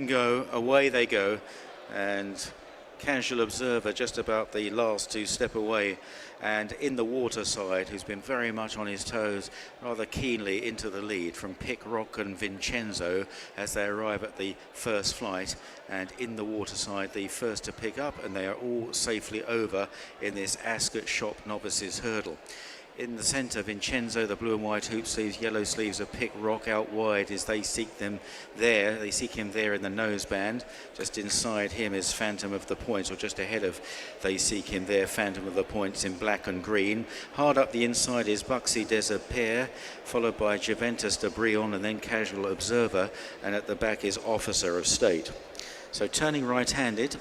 go, away they go, and Casual Observer just about the last to step away, and in the water side, who's been very much on his toes rather keenly into the lead from Pick Rock and Vincenzo as they arrive at the first flight, and in the water side the first to pick up, and they are all safely over in this Ascot Shop Novices hurdle. In the centre, Vincenzo, the blue and white hoop sleeves, yellow sleeves of Pick Rock out wide as they seek them there. They seek him there in the noseband. Just inside him is Phantom of the Points, or just ahead of they seek him there, Phantom of the Points in black and green. Hard up the inside is Buxy Desert, followed by Juventus de Brion and then Casual Observer, and at the back is Officer of State. So turning right-handed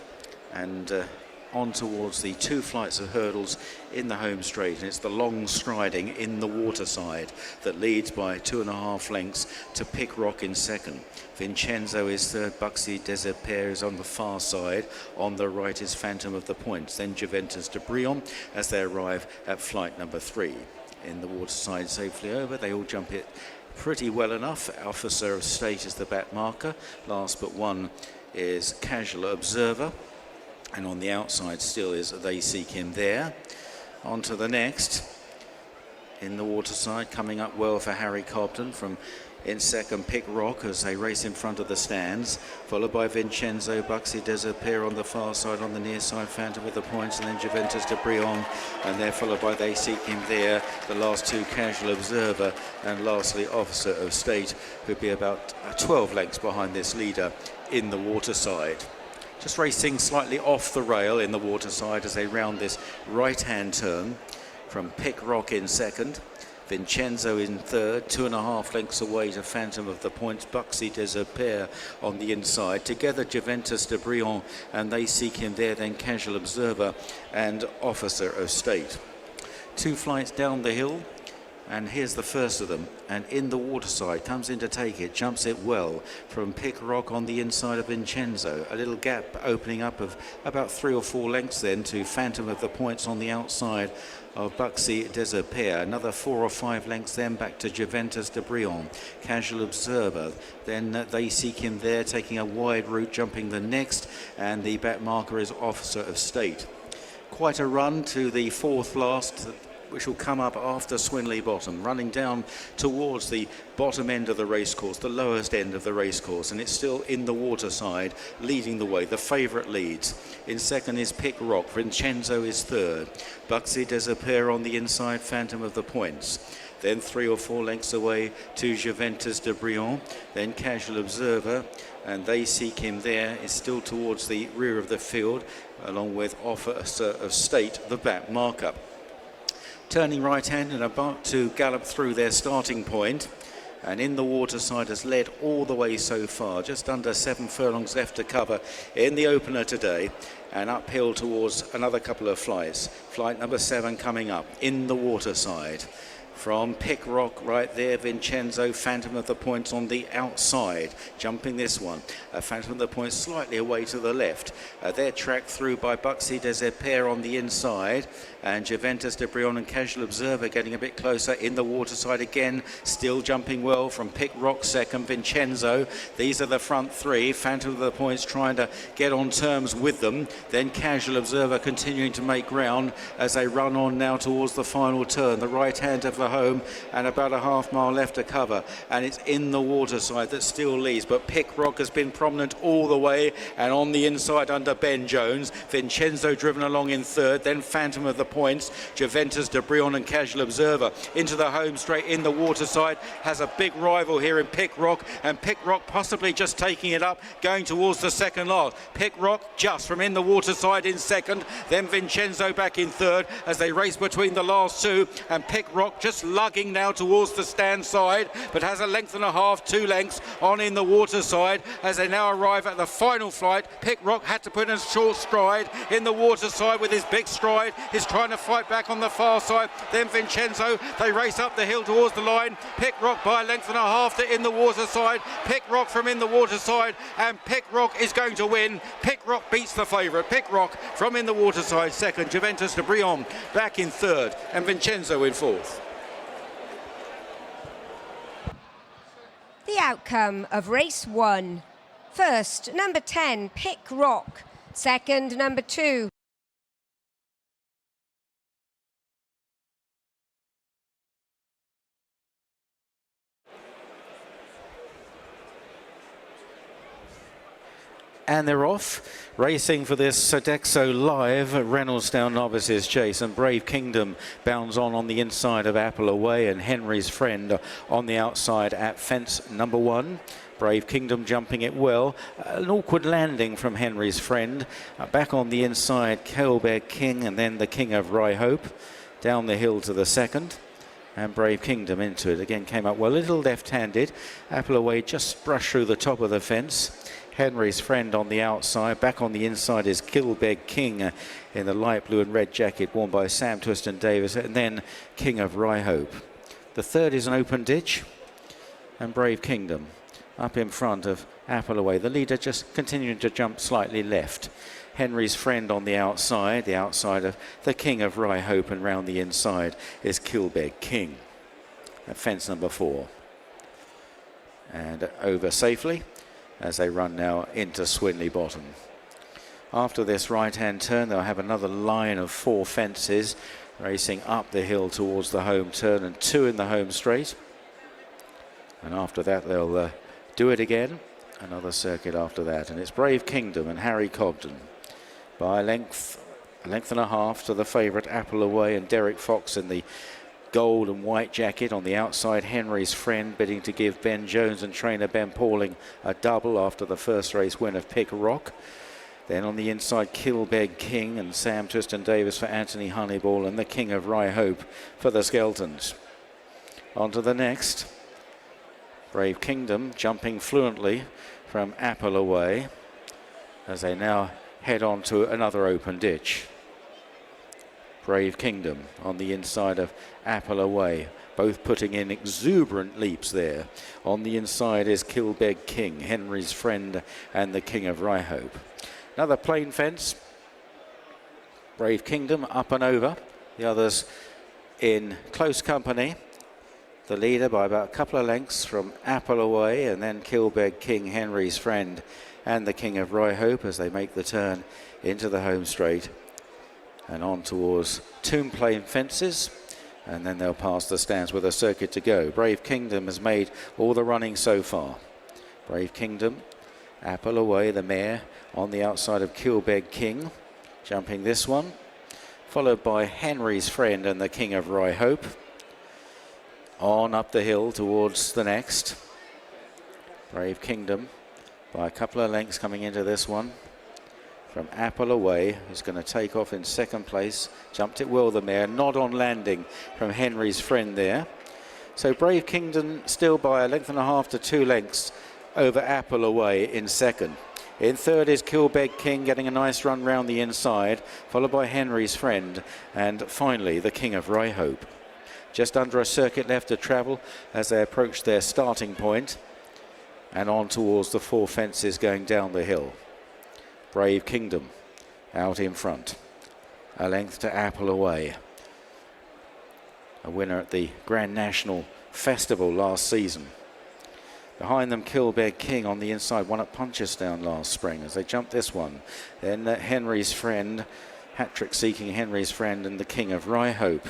and on towards the two flights of hurdles in the home straight, and it's the long striding in the water side that leads by 2.5 lengths to Pick Rock in second. Vincenzo is third, Buxy Desert is on the far side, on the right is Phantom of the Points, then Juventus de Brion as they arrive at flight number 3. In the water side safely over, they all jump it pretty well enough. Officer of State is the back marker, last but one is Casual Observer, and on the outside still is They Seek Him there. On to the next. In the water side, coming up well for Harry Cobden from in second, Pick Rock as they race in front of the stands, followed by Vincenzo, Buxy Desert on the far side, on the near side, Phantom with the Points, and then Juventus de Brion, and they're followed by They Seek Him there, the last two Casual Observer, and lastly Officer of State, who'd be about 12 lengths behind this leader in the water side. Just racing slightly off the rail in the water side as they round this right-hand turn from Pick Rock in second, Vincenzo in third, 2.5 lengths away to Phantom of the Points, Buxy Desert on the inside. Together Juventus de Brion and They Seek Him there, then Casual Observer and Officer of State. Two flights down the hill, and here's the first of them, and in the water side, comes in to take it, jumps it well from Pick Rock on the inside of Vincenzo. A little gap opening up of about 3 or 4 lengths then to Phantom of the Points on the outside of Buxy Desert. Another 4 or 5 lengths then back to Juventus de Brion. Casual Observer, then They Seek Him there, taking a wide route, jumping the next, and the back marker is Officer of State. Quite a run to the fourth last, which will come up after Swinley Bottom, running down towards the bottom end of the racecourse, the lowest end of the racecourse, and it's still in the water side, leading the way. The favourite leads. In second is Pick Rock, Vincenzo is third, Buxy Desert on the inside, Phantom of the Points. Then 3 or 4 lengths away to Juventus de Brion, then Casual Observer, and They Seek Him there is still towards the rear of the field, along with Officer of State, the back marker. Turning right-hand and about to gallop through their starting point, and in the water side has led all the way so far, just under 7 furlongs left to cover in the opener today, and uphill towards another couple of flights. Flight number 7 coming up in the water side. From Pick Rock right there, Vincenzo, Phantom of the Points on the outside, jumping this one. Phantom of the Points slightly away to the left. They're tracked through by Buxy Desert on the inside, and Juventus de Brion and Casual Observer getting a bit closer in the water side again, still jumping well from Pick Rock second, Vincenzo. These are the front three. Phantom of the Points trying to get on terms with them. Then Casual Observer continuing to make ground as they run on now towards the final turn. The right hand of the home, and about a half mile left to cover, and it's in the water side that still leads, but Pick Rock has been prominent all the way, and on the inside under Ben Jones. Vincenzo driven along in third, then Phantom of the Points, Juventus de Brion and Casual Observer into the home straight in the water side. Has a big rival here in Pick Rock, and Pick Rock possibly just taking it up, going towards the second last. Pick Rock just from in the water side in second, then Vincenzo back in third as they race between the last two, and Pick Rock just lugging now towards the stand side, but has a length and a half, 2 lengths on in the water side as they now arrive at the final flight. Pick Rock had to put in a short stride in the water side with his big stride. He's trying to fight back on the far side. Then Vincenzo, they race up the hill towards the line. Pick Rock by a length and a half to in the water side. Pick Rock from in the water side, and Pick Rock is going to win. Pick Rock beats the favourite. Pick Rock from in the water side second, Juventus de Brion back in third, and Vincenzo in fourth. The outcome of race 1. First, number 10, Pick Rock. Second, number 2. And they're off, racing for this Sodexo Live Reynoldstown Novices Chase. And Brave Kingdom bounds on the inside of Apple Away, and Henry's Friend on the outside at fence number 1. Brave Kingdom jumping it well. An awkward landing from Henry's Friend. Back on the inside, Kelbear King, and then the King of Rye Hope. Down the hill to the second. And Brave Kingdom into it. Again, came up well, a little left-handed. Apple Away just brushed through the top of the fence. Henry's Friend on the outside. Back on the inside is Kilbeg King in the light blue and red jacket worn by Sam Twiston Davis, and then King of Rye Hope. The third is an open ditch, and Brave Kingdom up in front of Apple Away. The leader just continuing to jump slightly left. Henry's Friend on the outside of the King of Rye Hope, and round the inside is Kilbeg King at fence number 4. And over safely as they run now into Swinley Bottom. After this right-hand turn, they'll have another line of 4 fences racing up the hill towards the home turn, and 2 in the home straight. And after that, they'll do it again. Another circuit after that. And it's Brave Kingdom and Harry Cobden by a length and a half to the favourite Apple Away, and Derek Fox in the gold and white jacket. On the outside, Henry's Friend bidding to give Ben Jones and trainer Ben Pauling a double after the first race win of Pick Rock. Then on the inside, Kilbeg King and Sam Twiston Davis for Anthony Honeyball, and the King of Rye Hope for the Skeltons. On to the next. Brave Kingdom jumping fluently from Apple Away as they now head on to another open ditch. Brave Kingdom on the inside of Apple Away, both putting in exuberant leaps there. On the inside is Kilbeg King, Henry's Friend, and the King of Rye Hope. Another plain fence. Brave Kingdom up and over. The others in close company. The leader by about a couple of lengths from Apple Away, and then Kilbeg King, Henry's Friend, and the King of Rye Hope as they make the turn into the home straight and on towards Tomb Plain fences, and then they'll pass the stands with a circuit to go. Brave Kingdom has made all the running so far. Brave Kingdom, Apple Away, the mare on the outside of Kilbeg King, jumping this one, followed by Henry's Friend and the King of Rye Hope. On up the hill towards the next. Brave Kingdom by a couple of lengths coming into this one from Apple Away, who's going to take off in second place. Jumped it well, the mare. Nod on landing from Henry's Friend there. So Brave Kingdom still by a length and a half to 2 lengths over Apple Away in second. In third is Kilbeg King, getting a nice run round the inside, followed by Henry's Friend, and finally the King of Rye Hope. Just under a circuit left to travel as they approach their starting point, and on towards the 4 fences going down the hill. Brave Kingdom out in front, a length to Apple Away, a winner at the Grand National Festival last season. Behind them, Kilbeg King on the inside, won at Punchestown last spring as they jump this one. Then Henry's Friend, hat-trick seeking Henry's Friend, and the King of Rye Hope.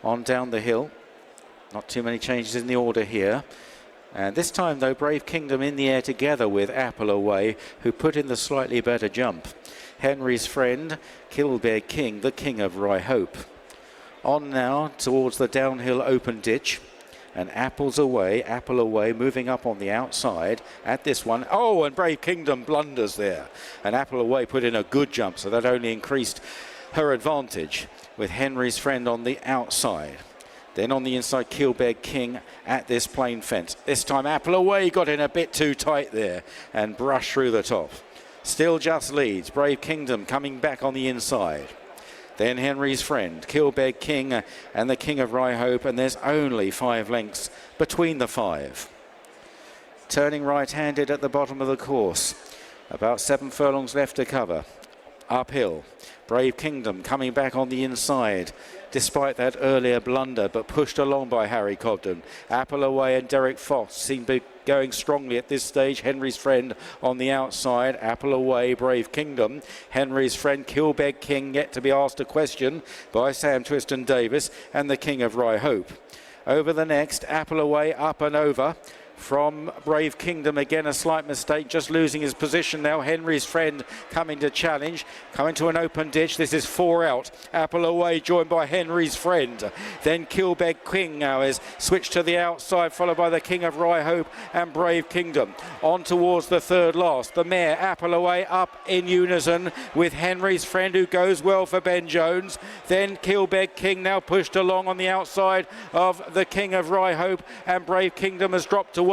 On down the hill, not too many changes in the order here. And this time, though, Brave Kingdom in the air together with Apple Away, who put in the slightly better jump. Henry's Friend, Kilbeg King, the King of Rye Hope. On now towards the downhill open ditch. And Apple Away moving up on the outside at this one. Oh, and Brave Kingdom blunders there. And Apple Away put in a good jump, so that only increased her advantage with Henry's Friend on the outside. Then on the inside, Kilbeg King at this plain fence. This time Apple Away got in a bit too tight there and brushed through the top. Still just leads. Brave Kingdom coming back on the inside. Then Henry's Friend, Kilbeg King and the King of Rye Hope, and there's only 5 lengths between the 5. Turning right-handed at the bottom of the course. About 7 furlongs left to cover. Uphill. Brave Kingdom coming back on the inside, despite that earlier blunder, but pushed along by Harry Cobden. Apple Away and Derek Foss seem to be going strongly at this stage. Henry's Friend on the outside. Apple Away, Brave Kingdom. Henry's Friend, Kilbeg King, yet to be asked a question by Sam Twiston Davis, and the King of Rye Hope. Over the next, Apple Away, up and over. From Brave Kingdom, again a slight mistake, just losing his position now. Henry's Friend coming to challenge, coming to an open ditch. This is 4 out. Apple Away joined by Henry's Friend. Then Kilbeg King now is switched to the outside, followed by the King of Rye Hope and Brave Kingdom. On towards the third last. The mare Apple Away up in unison with Henry's Friend, who goes well for Ben Jones. Then Kilbeg King now pushed along on the outside of the King of Rye Hope, and Brave Kingdom has dropped away.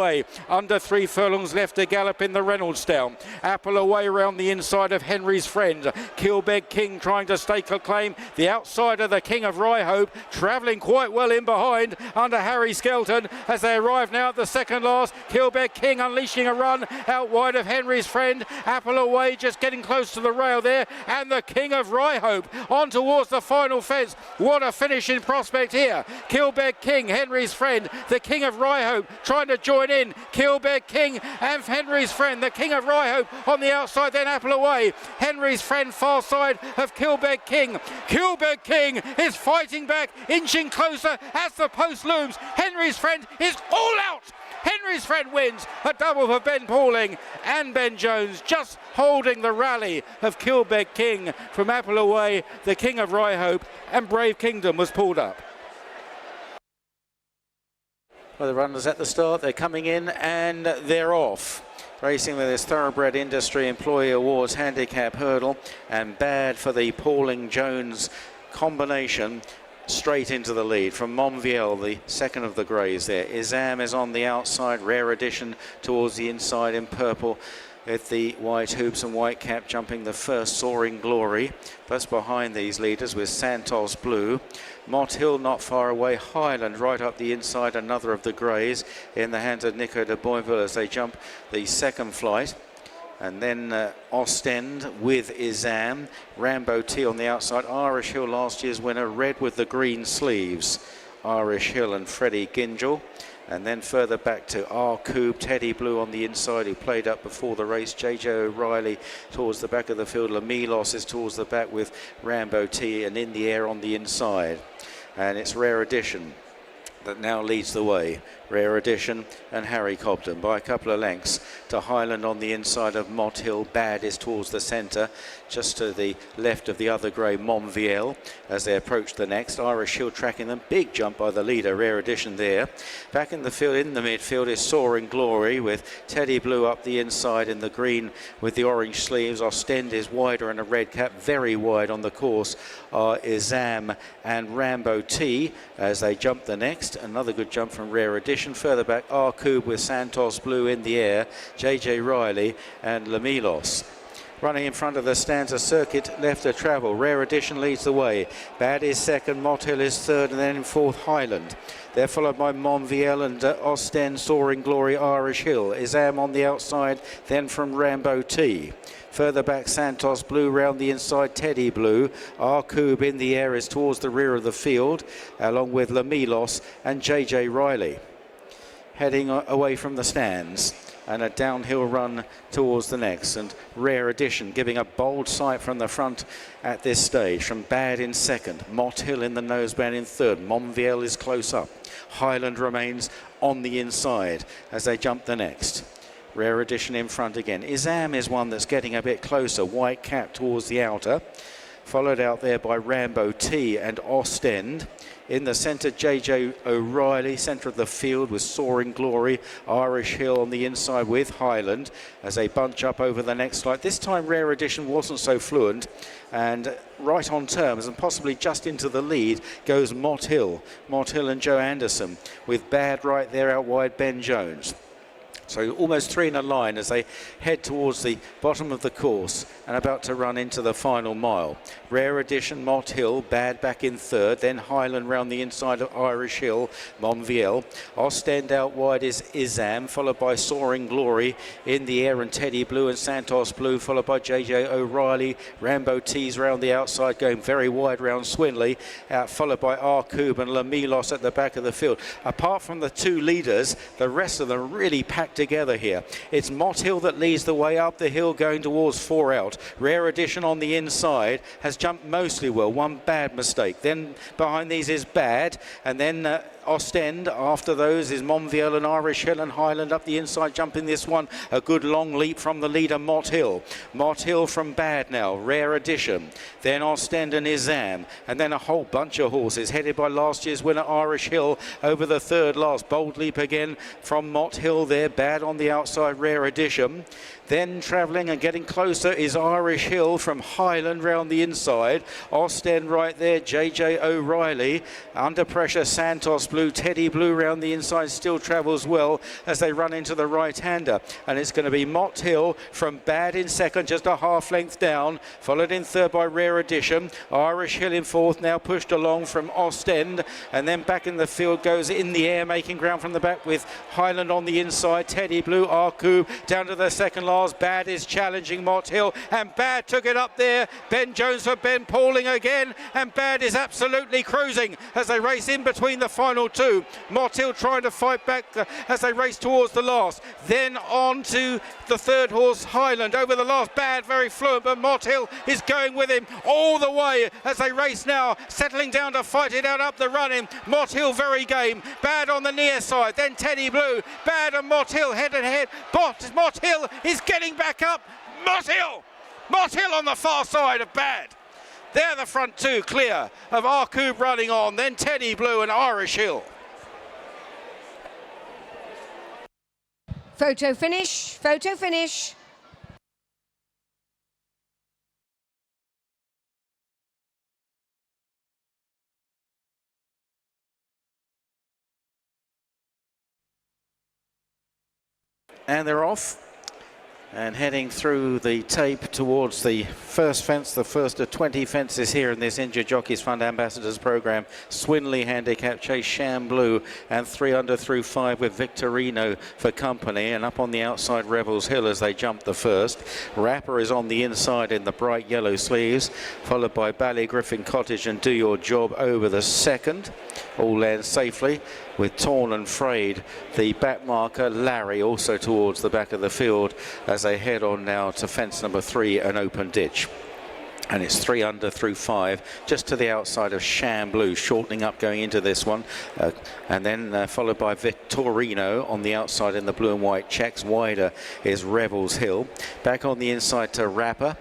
Under 3 furlongs left to gallop in the Reynoldstown. Apple Away round the inside of Henry's Friend. Kilbeg King trying to stake a claim. The outside of the King of Rye Hope travelling quite well in behind under Harry Skelton as they arrive now at the second last. Kilbeg King unleashing a run out wide of Henry's Friend. Apple Away just getting close to the rail there, and the King of Rye Hope on towards the final fence. What a finishing prospect here. Kilbeg King, Henry's Friend, the King of Rye Hope trying to join in. Kilbeg King and Henry's Friend, the King of Rye Hope on the outside, then Apple Away. Henry's Friend far side of Kilbeg King. Kilbeg King is fighting back, inching closer as the post looms. Henry's Friend is all out. Henry's Friend wins, a double for Ben Pauling and Ben Jones, just holding the rally of Kilbeg King from Apple Away. The King of Rye Hope and Brave Kingdom was pulled up. Well, the runners at the start, they're coming in and they're off. Racing with this Thoroughbred Industry Employee Awards Handicap Hurdle, and bad for the Pauling-Jones combination. Straight into the lead from Mothill, the second of the greys there. Izam is on the outside, Rare Edition towards the inside in purple, with the white hoops and white cap jumping the first, Soaring Glory. Just behind these leaders with Santos Blue. Mothill not far away, Highland right up the inside, another of the greys in the hands of Nico de Boinville as they jump the second flight. And then Ostend with Izam, Rambo T on the outside, Irish Hill last year's winner, red with the green sleeves, Irish Hill and Freddie Gingell. And then further back to Arcoob, Teddy Blue on the inside, who played up before the race. JJ O'Reilly towards the back of the field. Lamilos is towards the back with Rambo T, and In the Air on the inside. And it's Rare Edition that now leads the way. Rare Edition and Harry Cobden by a couple of lengths to Highland on the inside of Mothill. Bad is towards the centre, just to the left of the other grey, Mothill, as they approach the next. Irish Hill tracking them. Big jump by the leader, Rare Edition there. Back in the field, in the midfield, is Soaring Glory with Teddy Blue up the inside in the green with the orange sleeves. Ostend is wider and a red cap, very wide on the course are Izam and Rambo T as they jump the next. Another good jump from Rare Edition. Further back, Arcoob with Santos Blue in the air, JJ Riley and Lamilos. Running in front of the stanza circuit left to travel. Rare Edition leads the way. Bad is second, Mothill is third, and then in fourth, Highland. They're followed by Mothill and Ostend, Soaring Glory, Irish Hill. Izam on the outside, then from Rambo T. Further back, Santos Blue round the inside, Teddy Blue. Arcoob in the air is towards the rear of the field, along with Lamilos and JJ Riley. Heading away from the stands, and a downhill run towards the next, and Rare Edition giving a bold sight from the front at this stage. From Bad in second, Mothill in the noseband in third, Mothill is close up. Highland remains on the inside as they jump the next. Rare Edition in front again. Izam is one that's getting a bit closer, white cap towards the outer, followed out there by Rambo T and Ostend. In the centre, JJ O'Reilly, centre of the field with Soaring Glory, Irish Hill on the inside with Highland as they bunch up over the next flight. This time Rare Edition wasn't so fluent, and right on terms and possibly just into the lead goes Mothill and Joe Anderson with Bad right there out wide, Ben Jones. So almost 3 in a line as they head towards the bottom of the course and about to run into the final mile. Rare Edition, Mothill, Bad back in third, then Highland round the inside of Irish Hill, Mothill. Ostend out wide is Izam, followed by Soaring Glory in the air and Teddy Blue and Santos Blue, followed by JJ O'Reilly. Rambo Tees round the outside, going very wide round Swinley, followed by Arkoob and Lamilos at the back of the field. Apart from the 2 leaders, the rest of them really packed together here. It's Mothill that leads the way up the hill going towards 4 out. Rare Edition on the inside has jumped mostly well. 1 bad mistake. Then behind these is Bad, and then Ostend. After those is Monvielle and Irish Hill and Highland up the inside, jumping this one. A good long leap from the leader, Mothill. Mothill from Bad now. Rare Edition. Then Ostend and Izam. And then a whole bunch of horses headed by last year's winner, Irish Hill, over the third last. Bold leap again from Mothill there. Bad on the outside, Rare Edition. Then travelling and getting closer is Irish Hill from Highland round the inside. Ostend right there, JJ O'Reilly. Under pressure, Santos Blue, Teddy Blue round the inside still travels well as they run into the right-hander. And it's going to be Mothill from Bad in second, just a half length down. Followed in third by Rare Edition. Irish Hill in fourth, now pushed along from Ostend. And then back in the field goes In the Air, making ground from the back with Highland on the inside. Teddy Blue, Arkoob down to the second last. Bad is challenging Mothill, and Bad took it up there. Ben Jones for Ben Pauling again, and Bad is absolutely cruising as they race in between the final 2. Mothill trying to fight back as they race towards the last. Then on to the third horse, Highland, over the last. Bad very fluent, but Mothill is going with him all the way as they race now, settling down to fight it out up the running. Mothill very game. Bad on the near side, then Teddy Blue. Bad and Mothill head to head. Mothill is getting back up. Mothill on the far side of Bad. They're the front 2 clear of Arkoob running on, then Teddy Blue and Irish Hill. Photo finish, photo finish. And they're off and heading through the tape towards the first fence, the first of 20 fences here in this Injured Jockeys Fund Ambassadors Programme. Swinley Handicap, Chase Blue and Threeunderthrufive with Victorino for company, and up on the outside Rebels Hill as they jump the first. Rapper is on the inside in the bright yellow sleeves, followed by Ballygriffin Cottage and Do Your Job over the second. All lands safely with Torn and Frayed, the back marker Larry also towards the back of the field as they head on now to fence number 3, an open ditch. And it's Threeunderthrufive just to the outside of Blue, shortening up going into this one, and then followed by Victorino on the outside in the blue and white checks. Wider is Rebels Hill. Back on the inside to Rapper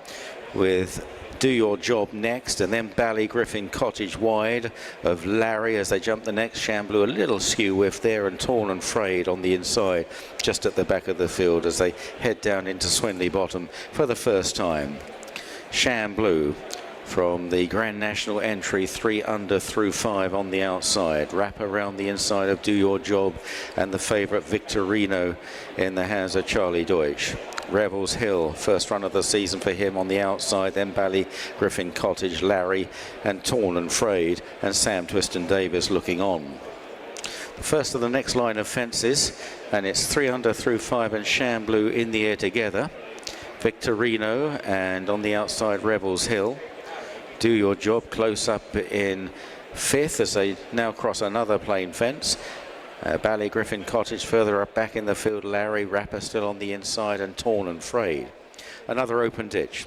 with Do Your Job next, and then Ballygriffin Cottage wide of Larry as they jump the next. Blue a little skew whiff there, and Torn and Frayed on the inside just at the back of the field as they head down into Swinley Bottom for the first time. Blue from the Grand National entry, Threeunderthrufive on the outside. Wrap around the inside of Do Your Job and the favourite Victorino in the hands of Charlie Deutsch. Rebels Hill, first run of the season for him on the outside, then Ballygriffin Cottage, Larry and Torn and Frayed, and Sam Twiston Davis looking on. The first of the next line of fences, and it's Threeunderthrufive and Blue in the air together. Victorino and on the outside Rebels Hill. Do Your Job close up in fifth as they now cross another plain fence. Ballygriffin Cottage further up back in the field. Larry, Rapper still on the inside, and Torn and Frayed. Another open ditch.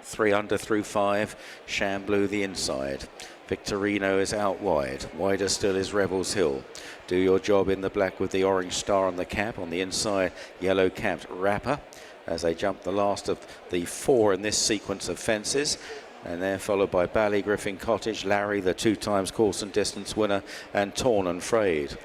Threeunderthrufive, Blue the inside. Victorino is out wide. Wider still is Rebels Hill. Do Your Job in the black with the orange star on the cap. On the inside, yellow capped Rapper as they jump the last of the 4 in this sequence of fences. And they're followed by Ballygriffin Cottage, Larry, the 2 times course and distance winner, and Torn and Frayed.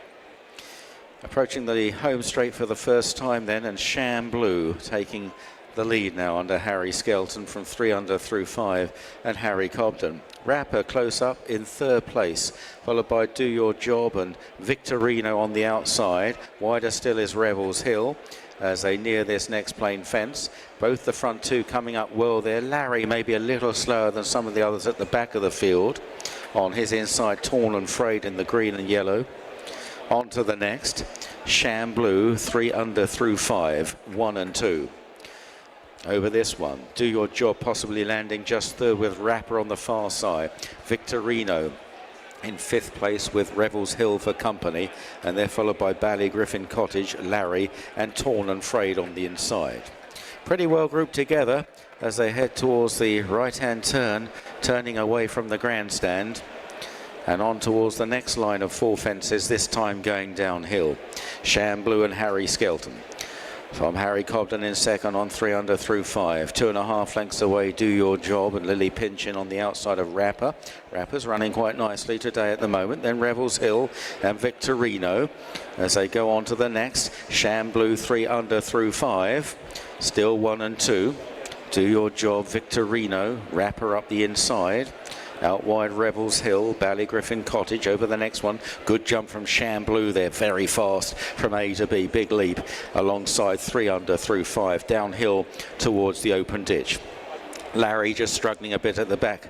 Approaching the home straight for the first time then, and Blue taking the lead now under Harry Skelton from 3Underthrufive and Harry Cobden. Rapper close up in third place, followed by Do Your Job and Victorino on the outside. Wider still is Revels Hill as they near this next plain fence. Both the front two coming up well there. Larry maybe a little slower than some of the others at the back of the field. On his inside, Torn and Frayed in the green and yellow. On to the next. Sham Blue, 3Underthrufive, 1 and 2. Over this one, Do Your Job possibly landing just third with Rapper on the far side. Victorino in fifth place with Revels Hill for company, and they're followed by Ballygriffin Cottage, Larry and Torn and Frayed on the inside. Pretty well grouped together as they head towards the right-hand turn, turning away from the grandstand and on towards the next line of four fences, this time going downhill. Sham Blue and Harry Skelton. From Harry Cobden in second on 3Underthrufive. 2.5 lengths away, Do Your Job and Lily Pinchin on the outside of Rapper. Rapper's running quite nicely today at the moment. Then Revels Hill and Victorino as they go on to the next. Sham Blue, 3Underthrufive. Still 1 and 2. Do Your Job, Victorino. Rapper up the inside. Out wide, Revels Hill, Ballygriffin Cottage over the next one. Good jump from Sham Blue there, very fast from A to B. Big leap alongside 3Underthrufive, downhill towards the open ditch. Larry just struggling a bit at the back.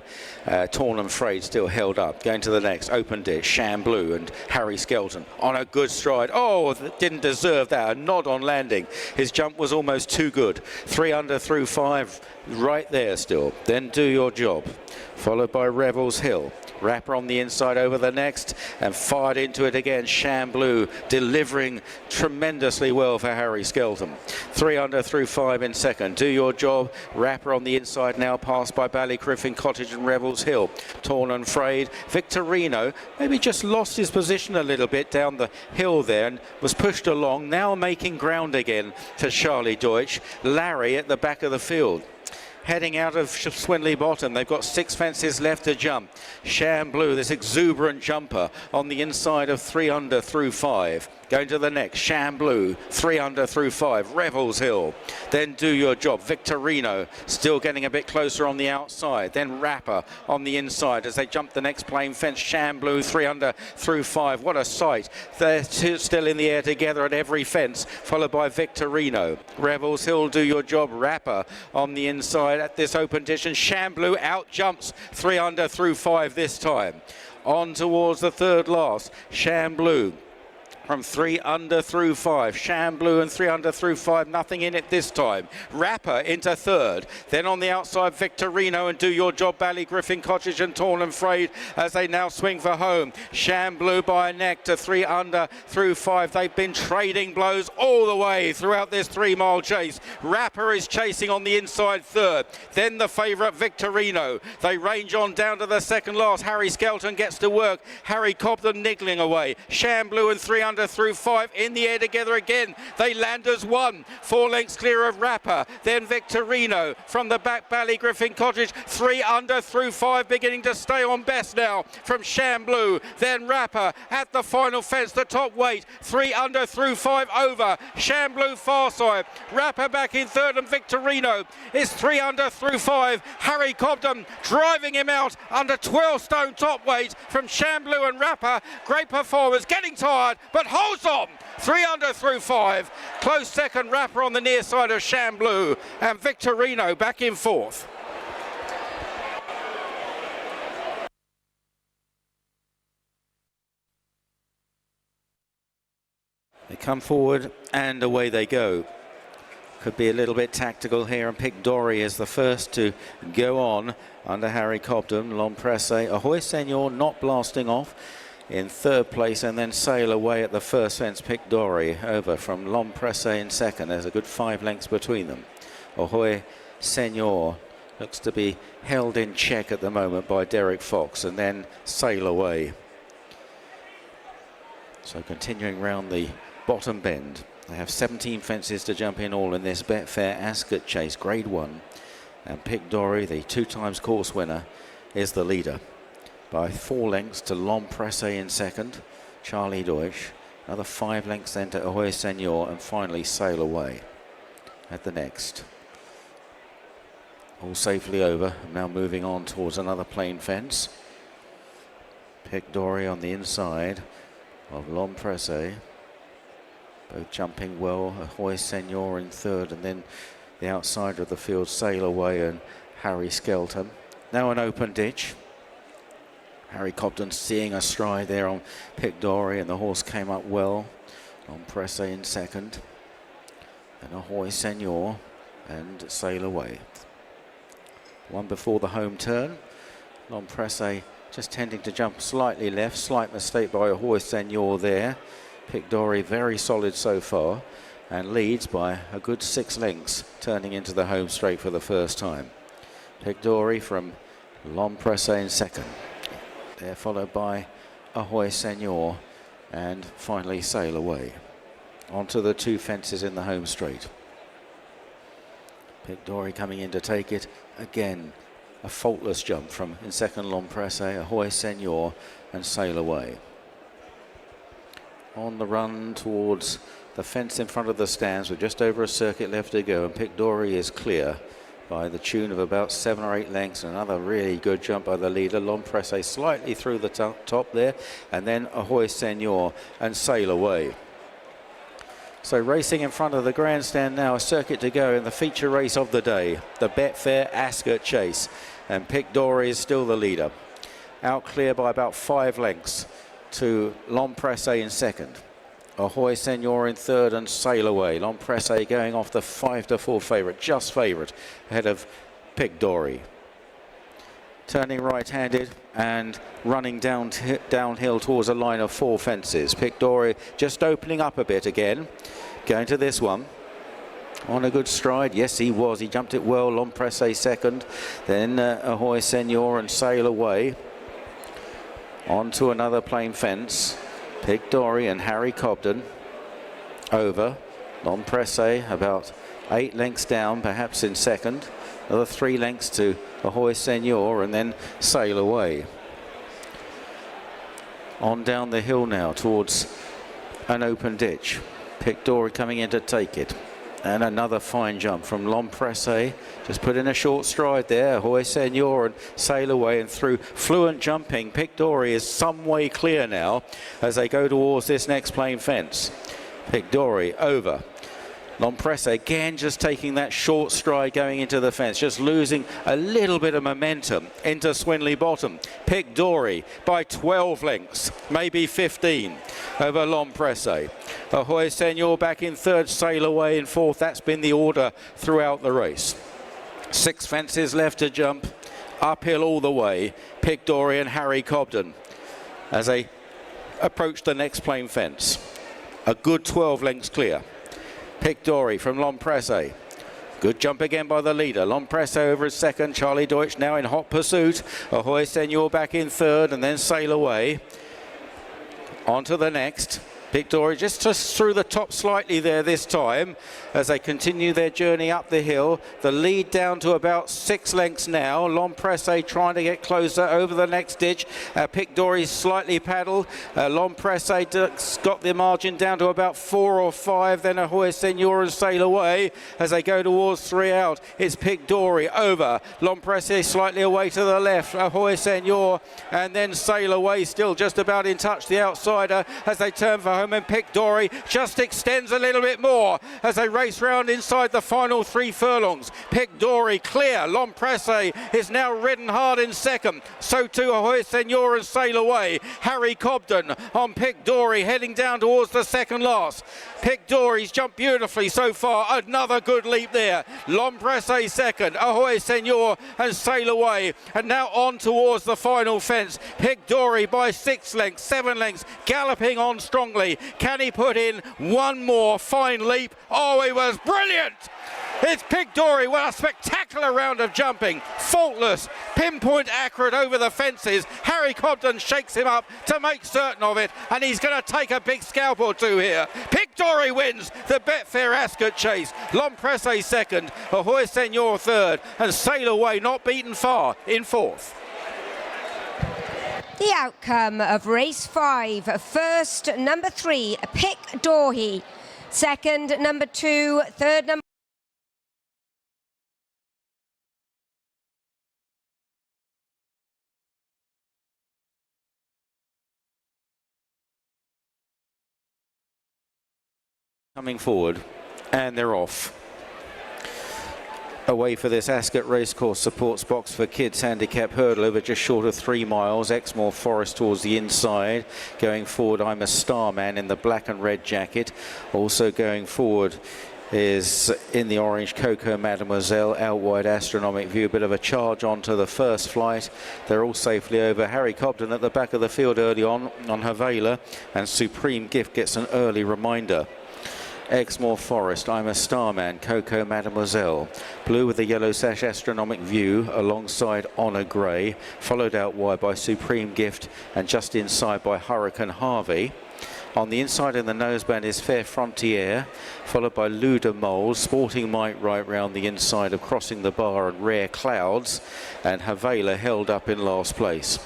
Torn and Frayed still held up. Going to the next, open ditch, Sham Blue and Harry Skelton on a good stride. Oh, didn't deserve that. A nod on landing. His jump was almost too good. 3Underthrufive right there still. Then Do Your Job, followed by Revels Hill. Rapper on the inside over the next and fired into it again. Sham Blue delivering tremendously well for Harry Skelton. 3Underthrufive in second. Do Your Job. Rapper on the inside now, passed by Ballygriffin Cottage and Revels Hill. Torn and Frayed. Victorino maybe just lost his position a little bit down the hill there and was pushed along. Now making ground again to Charlie Deutsch. Larry at the back of the field. Heading out of Swinley Bottom. They've got 6 fences left to jump. Sham Blue, this exuberant jumper on the inside of 3Underthrufive. Going to the next, Sham Blue, 3Underthrufive, Revels Hill. Then Do Your Job, Victorino, still getting a bit closer on the outside. Then Rapper on the inside as they jump the next plain fence. Sham Blue, 3Underthrufive, what a sight. They're still in the air together at every fence, followed by Victorino. Revels Hill, Do Your Job, Rapper on the inside at this open ditch. And Sham Blue out jumps 3Underthrufive this time. On towards the third last, Sham Blue from 3Underthrufive. Sham Blue and 3Underthrufive, nothing in it this time. Rapper into third. Then on the outside, Victorino and Do Your Job, Ballygriffin Cottage and Torn and Frayed as they now swing for home. Sham Blue by a neck to 3Underthrufive. They've been trading blows all the way throughout this 3-mile chase. Rapper is chasing on the inside third. Then the favourite Victorino. They range on down to the second last. Harry Skelton gets to work. Harry Cobden niggling away. Sham Blue and 3Underthrufive in the air together again. They land as one. 4 lengths clear of Rapper. Then Victorino from the back, Ballygriffin Cottage. 3Underthrufive beginning to stay on best now from Sham Blue. Then Rapper at the final fence, the top weight. 3Underthrufive over. Sham Blue far side. Rapper back in third and Victorino is 3Underthrufive. Harry Cobden driving him out under 12 stone top weight from Sham Blue and Rapper. Great performance. Getting tired, but holds on. 3Underthrufive. Close second, Rapper on the near side of Sham Blue and Victorino back in fourth. They come forward and away they go. Could be a little bit tactical here, and Pic Dory is the first to go on under Harry Cobden. L'Empresse, Ahoy Senor not blasting off in third place, and then sail away at the first fence. Pic Dory over from L'Empresse in second. There's a good 5 lengths between them. Ahoy Senor looks to be held in check at the moment by Derek Fox, and then sail away. So continuing round the bottom bend. They have 17 fences to jump in all in this Betfair Ascot Chase Grade 1. And Pic Dory, the 2 times course winner, is the leader by 4 lengths to L'Empresse in second. Charlie Deutsch. Another 5 lengths then to Ahoy Senor, and finally sail away at the next. all safely over. Now moving on towards another plain fence. Pic D'Orhy on the inside of L'Empresse. Both jumping well. Ahoy Senor in third, and then the outsider of the field, Sail Away and Harry Skelton. Now an open ditch. Harry Cobden seeing a stride there on Pic D'Orhy, and the horse came up well. L'Empresse in second. And Ahoy Senor and Sail Away. One before the home turn. L'Empresse just tending to jump slightly left. Slight mistake by Ahoy Senor there. Pic D'Orhy very solid so far, and leads by a good 6 lengths, turning into the home straight for the first time. Pic D'Orhy from L'Empresse in second. They're followed by Ahoy Senor and finally Sail Away. Onto the 2 fences in the home straight. Pic D'Orhy coming in to take it. Again, a faultless jump from in second L'Empresse, Ahoy Senor and Sail Away. On the run towards the fence in front of the stands with just over a circuit left to go, and Pic D'Orhy is clear by the tune of about 7 or 8 lengths. Another really good jump by the leader, L'Empresse, slightly through the top there, and then Ahoy Senor and Sail Away. So racing in front of the grandstand now, a circuit to go in the feature race of the day, the Betfair Ascot Chase, and Pic D'Orhy is still the leader. Out clear by about 5 lengths to L'Empresse in second. Ahoy Senor in third and Sail Away. L'Empresse going off the 5-4 favourite, just favourite, ahead of Pic D'Orhy. Turning right-handed and running downhill towards a line of 4 fences. Pic D'Orhy just opening up a bit again. Going to this one. On a good stride. Yes, he was. He jumped it well. L'Empresse second. Then Ahoy Senor and Sail Away. On to another plain fence. Pic D'Orhy and Harry Cobden over. L'Empresse about 8 lengths down, perhaps in second. Another 3 lengths to Ahoy Senor and then Sail Away. On down the hill now towards an open ditch. Pic D'Orhy coming in to take it. And another fine jump from L'Empresse. Just put in a short stride there. Ahoy Senor and Sail Away, and through fluent jumping. Pic D'Orhy is some way clear now as they go towards this next plain fence. Pic D'Orhy over. L'Empresse again just taking that short stride going into the fence, just losing a little bit of momentum into Swinley bottom. Pic D'Orhy by 12 lengths, maybe 15 over L'Empresse. Ahoy Senor back in third, Sail Away in fourth. That's been the order throughout the race. 6 fences left to jump, uphill all the way. Pic D'Orhy and Harry Cobden as they approach the next plain fence. A good 12 lengths clear. Pic D'Orhy from L'Empresse. Good jump again by the leader. L'Empresse over as second. Charlie Deutsch now in hot pursuit. Ahoy Senor back in third and then Sail Away. On to the next. Pic D'Orhy just through the top slightly there this time as they continue their journey up the hill. The lead down to about 6 lengths now. L'Empresse trying to get closer over the next ditch. Pic D'Orhy slightly paddled. L'Empresse got the margin down to about 4 or 5. Then Ahoy Senor and Sail Away as they go towards 3 out. It's Pic D'Orhy over. L'Empresse slightly away to the left. Ahoy Senor and then Sail Away still just about in touch. The outsider as they turn for home, and Pic D'Orhy just extends a little bit more as they race round inside the final 3 furlongs. Pic D'Orhy clear. L'Empresse is now ridden hard in second. So too Ahoy Senor and Sail Away. Harry Cobden on Pic D'Orhy heading down towards the second last. Pic D'Orhy's jumped beautifully so far. Another good leap there. L'Empresse second. Ahoy Senor and Sail Away. And now on towards the final fence. Pic D'Orhy by 6 lengths, 7 lengths, galloping on strongly. Can he put in one more fine leap? Oh, he was brilliant! It's Pic D'Orhy with a spectacular round of jumping. Faultless, pinpoint accurate over the fences. Harry Cobden shakes him up to make certain of it, and he's going to take a big scalp or 2 here. Pic D'Orhy wins the Betfair Ascot Chase. L'Empresse second, Ahoy Senor third, and Sail Away not beaten far in fourth. The outcome of race 5. First, number 3, Pic D'Orhy. Second, number 2. Third, number coming forward, and they're off. Away for this Ascot Racecourse supports box for kids handicap hurdle over just short of 3 miles. Exmoor Forest towards the inside. Going forward, I'm a Starman in the black and red jacket. Also going forward is in the orange Coco Mademoiselle. Out wide Astronomic View. A bit of a charge onto the first flight. They're all safely over. Harry Cobden at the back of the field early on Havela, and Supreme Gift gets an early reminder. Exmoor Forest, I'm a Starman, Coco Mademoiselle. Blue with the yellow sash, Astronomic View, alongside Honor Grey, followed out wide by Supreme Gift, and just inside by Hurricane Harvey. On the inside in the noseband is Fair Frontier, followed by Luda Mole, Sporting Might right round the inside of Crossing the Bar and Rare Clouds, and Havela held up in last place.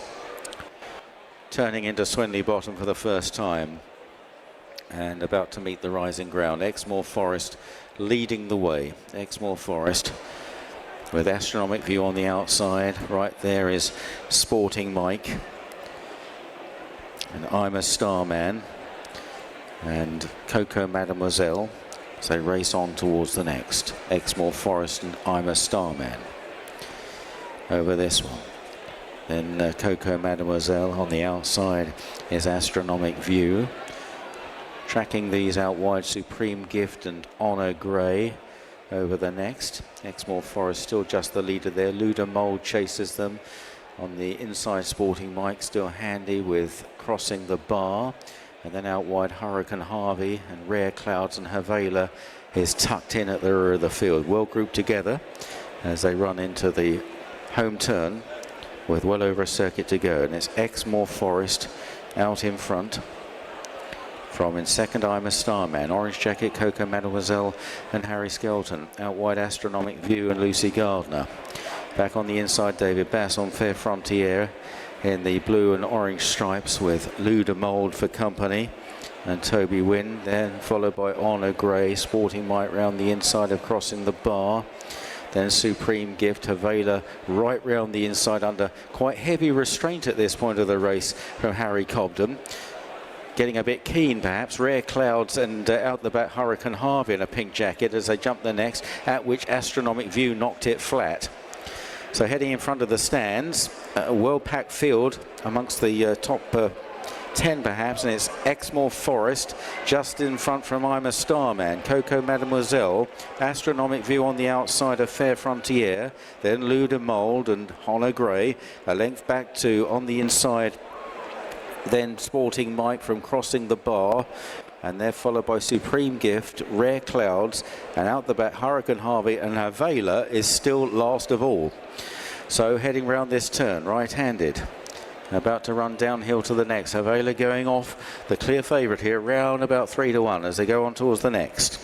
Turning into Swinley bottom for the first time, and about to meet the rising ground. Exmoor Forest leading the way. Exmoor Forest with Astronomic View on the outside. Right there is Sporting Mike, and I'm a Starman, and Coco Mademoiselle. So they race on towards the next. Exmoor Forest and I'm a Starman over this one. Then Coco Mademoiselle on the outside is Astronomic View. Tracking these out wide, Supreme Gift and Honor Grey over the next. Exmoor Forest still just the leader there. Luda Mold chases them. On the inside, Sporting Mike still handy with Crossing the Bar. And then out wide, Hurricane Harvey and Rare Clouds, and Havela is tucked in at the rear of the field. Well grouped together as they run into the home turn with well over a circuit to go. And it's Exmoor Forest out in front. From in second, I'm a Starman, Orange Jacket, Coco Mademoiselle and Harry Skelton. Out wide, Astronomic View and Lucy Gardner. Back on the inside, David Bass on Fair Frontier in the blue and orange stripes with Luda Mould for company and Toby Wynn. Then followed by Honor Grey, Sporting Might round the inside of Crossing the Bar. Then Supreme Gift, Havela right round the inside under quite heavy restraint at this point of the race from Harry Cobden. Getting a bit keen perhaps. Rare Clouds and out the back Hurricane Harvey in a pink jacket as they jump the next, at which Astronomic View knocked it flat. So heading in front of the stands, a well-packed field amongst the top 10 perhaps, and it's Exmoor Forest just in front from I'm a Starman, Coco Mademoiselle, Astronomic View on the outside of Fair Frontier, then Luda Mould and Honor Grey, a length back to on the inside, then Sporting Mike from Crossing the Bar, and they're followed by Supreme Gift, Rare Clouds, and out the back Hurricane Harvey, and Havela is still last of all. So heading round this turn, right-handed, about to run downhill to the next. Havela going off, the clear favourite here, round about 3 to 1 as they go on towards the next.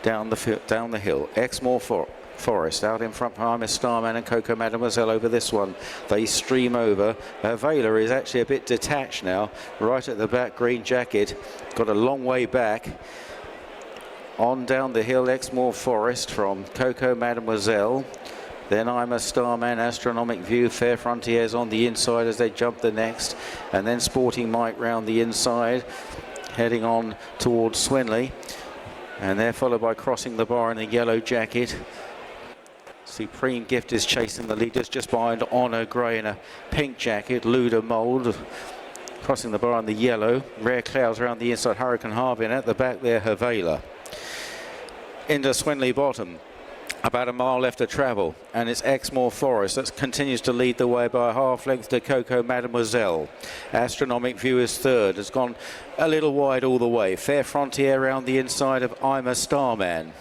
Down the hill, Exmoor Forest out in front. I'm a Starman and Coco Mademoiselle over this one. They stream over. Havela is actually a bit detached now, right at the back, green jacket, got a long way back. On down the hill, Exmoor Forest from Coco Mademoiselle. Then I'm a Starman, Astronomic View, Fair Frontiers on the inside as they jump the next. And then Sporting Mike round the inside, heading on towards Swinley. And they're followed by Crossing the Bar in the yellow jacket. Supreme Gift is chasing the leaders just behind Honor Grey in a pink jacket. Luda Mould Crossing the Bar in the yellow. Rare Clouds around the inside, Hurricane Harvey, and at the back there, Havela. Into Swinley bottom. About a mile left to travel, and it's Exmoor Forest that continues to lead the way by a half length to Coco Mademoiselle. Astronomic View is third, has gone a little wide all the way. Fair Frontier around the inside of I'm a Starman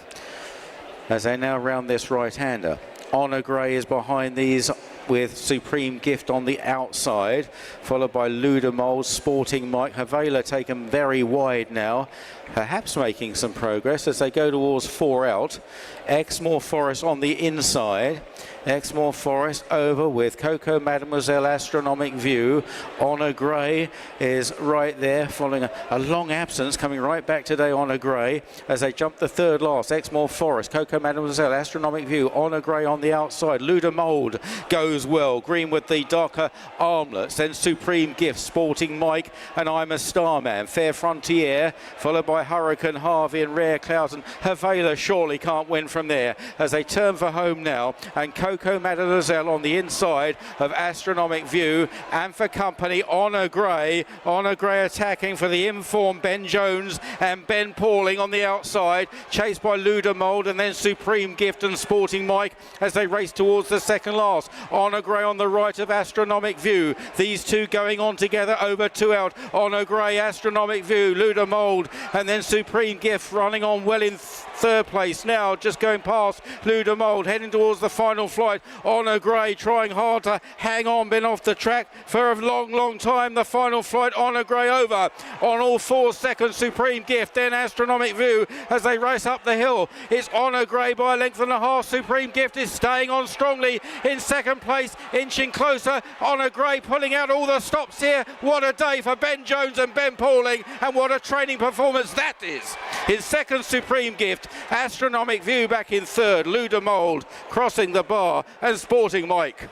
as they now round this right-hander. Honor Grey is behind these with Supreme Gift on the outside, followed by Luda Mold, Sporting Mike. Havela taken very wide now, perhaps making some progress as they go towards 4 out. Exmoor Forest on the inside, Exmoor Forest over with Coco Mademoiselle Astronomic View. Honor Grey is right there, following a long absence, coming right back today. Honor Grey as they jump the third last. Exmoor Forest, Coco Mademoiselle Astronomic View, Honor Grey on the outside. Luda Mould goes well. Green with the darker armlets. Then Supreme Gift, Sporting Mike, and I'm a Starman. Fair Frontier, followed by Hurricane Harvey and Rare Clouds, and Havela surely can't win from there as they turn for home now. And Coco Mademoiselle on the inside of Astronomic View, and for company Honor Grey. Honor Grey attacking for the informed Ben Jones and Ben Pauling on the outside, chased by Luda Mould and then Supreme Gift and Sporting Mike as they race towards the second last. Honor Grey on the right of Astronomic View. These two going on together over 2 out. Honor Grey, Astronomic View, Luda Mould and then Supreme Gift running on well in third place now, just going past Luda Mould, heading towards the final flight. Honor Grey trying hard to hang on, been off the track for a long time. The final flight, Honor Grey over on all 4 seconds. Supreme Gift, then Astronomic View as they race up the hill. It's Honor Grey by a length and a half. Supreme Gift is staying on strongly in second place, inching closer. Honor Grey pulling out all the stops here. What a day for Ben Jones and Ben Pauling, and what a training performance that is. In second, Supreme Gift. Astronomic View back in third. Luda Mould crossing the bar, and Sporting Mike.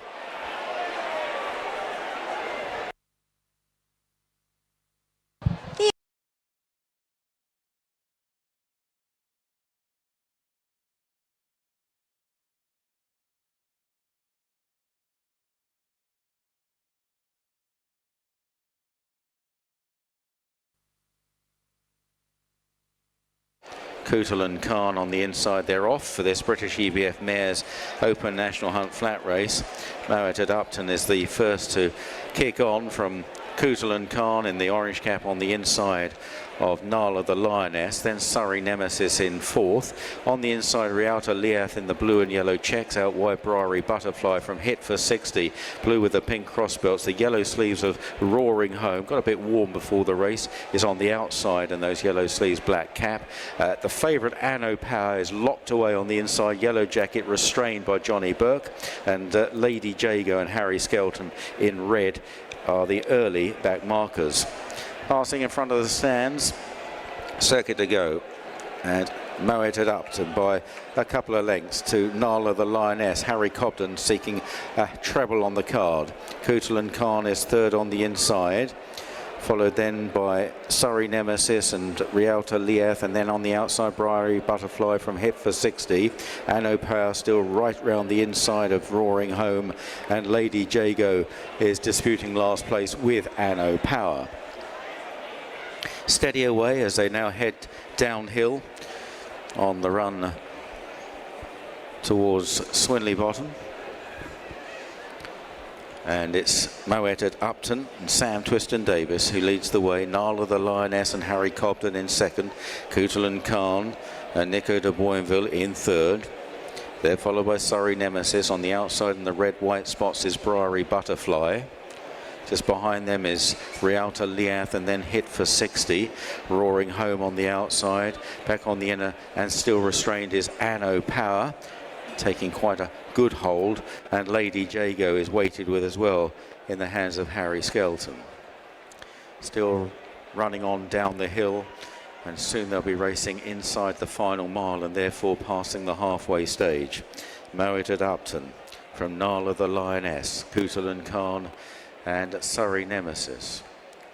Cootle and Khan on the inside, they're off for this British EBF Mares Open National Hunt Flat Race. Mowat at Upton is the first to kick on from Cootle and Khan in the orange cap on the inside of Nala the Lioness, then Surrey Nemesis in fourth. On the inside, Rialto Leath in the blue and yellow checks, out wide Briary Butterfly from Hit for 60, blue with the pink cross belts. The yellow sleeves of Roaring Home, got a bit warm before the race, is on the outside, and those yellow sleeves, black cap. The favourite Anno Power is locked away on the inside, yellow jacket restrained by Johnny Burke, and Lady Jago and Harry Skelton in red are the early back markers. Passing in front of the stands, circuit to go, and Mowat at Upton by a couple of lengths to Nala the Lioness. Harry Cobden seeking a treble on the card. Cootle and Khan is third on the inside, followed then by Surrey Nemesis and Rialto Leath, and then on the outside Briary Butterfly from Hip for 60. Anno Power still right round the inside of Roaring Home, and Lady Jago is disputing last place with Anno Power. Steady away as they now head downhill on the run towards Swinley Bottom. And it's Mowat at Upton and Sam Twiston Davis who leads the way. Nala the Lioness and Harry Cobden in second. Cootle and Khan and Nico de Boinville in third. They're followed by Surrey Nemesis. On the outside in the red-white spots is Briary Butterfly. Just behind them is Rialto Leath and then Hit for 60. Roaring Home on the outside. Back on the inner and still restrained is Anno Power, taking quite a good hold, and Lady Jago is weighted with as well in the hands of Harry Skelton. Still running on down the hill, and soon they'll be racing inside the final mile and therefore passing the halfway stage. Mowat at Upton from Nala the Lioness, Cootle and Khan and Surrey Nemesis.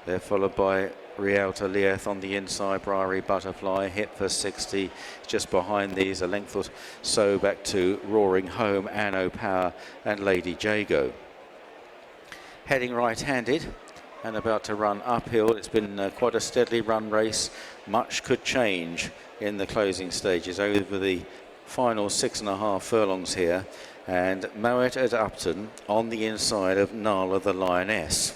They're followed by Rialto Leath on the inside, Briary Butterfly, Hit for 60. Just behind these, a length or so back to Roaring Home, Anno Power and Lady Jago. Heading right-handed and about to run uphill. It's been quite a steadily run race. Much could change in the closing stages over the final 6.5 furlongs here. And Mowat at Upton on the inside of Nala the Lioness.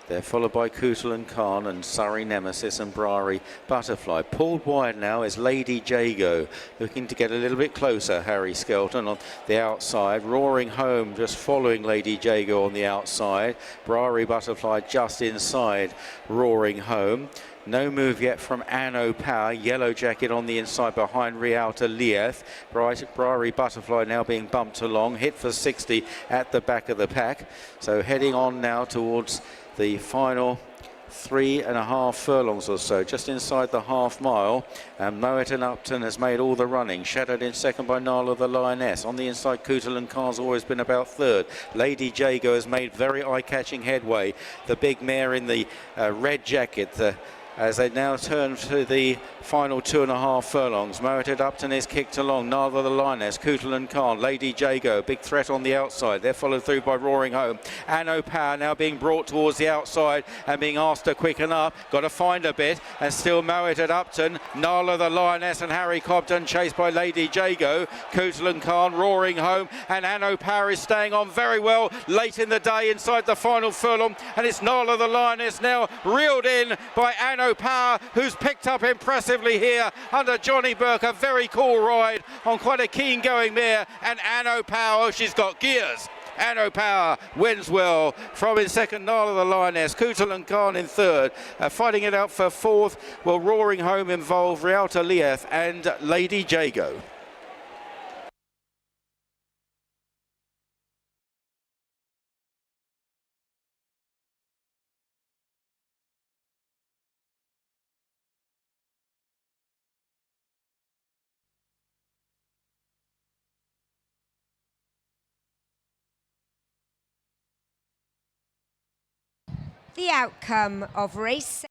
They're followed by Cootle and Khan and Surrey Nemesis and Brary Butterfly. Pulled wide now is Lady Jago, looking to get a little bit closer. Harry Skelton on the outside. Roaring Home just following Lady Jago on the outside. Brary Butterfly just inside Roaring Home. No move yet from Anno Power. Yellow Jacket on the inside behind Rialta Lieth. Brary Butterfly now being bumped along. Hit for 60 at the back of the pack. So heading on now towards the final 3.5 furlongs or so, just inside the half mile, and Moet and Upton has made all the running, shadowed in second by Nala the Lioness. On the inside, Cootle and Carr's always been about third. Lady Jago has made very eye-catching headway. The big mare in the red jacket, as they now turn to the final 2.5 furlongs. Moet Upton is kicked along. Nala the Lioness, Cootle and Khan, Lady Jago, big threat on the outside. They're followed through by Roaring Home. Anno Power now being brought towards the outside and being asked to quicken up. Got to find a bit, and still Moet Upton, Nala the Lioness and Harry Cobden chased by Lady Jago. Cootle and Khan, Roaring Home, and Anno Power is staying on very well late in the day inside the final furlong, and it's Nala the Lioness now reeled in by Anno Power, who's picked up impressively here under Johnny Burke. A very cool ride on quite a keen going mare, and Anno Power, she's got gears. Anno Power wins well from in second, Nala the Lioness, Cootle and Khan in third, fighting it out for fourth. Well, Roaring Home involved Rialta Lieth and Lady Jago. The outcome of race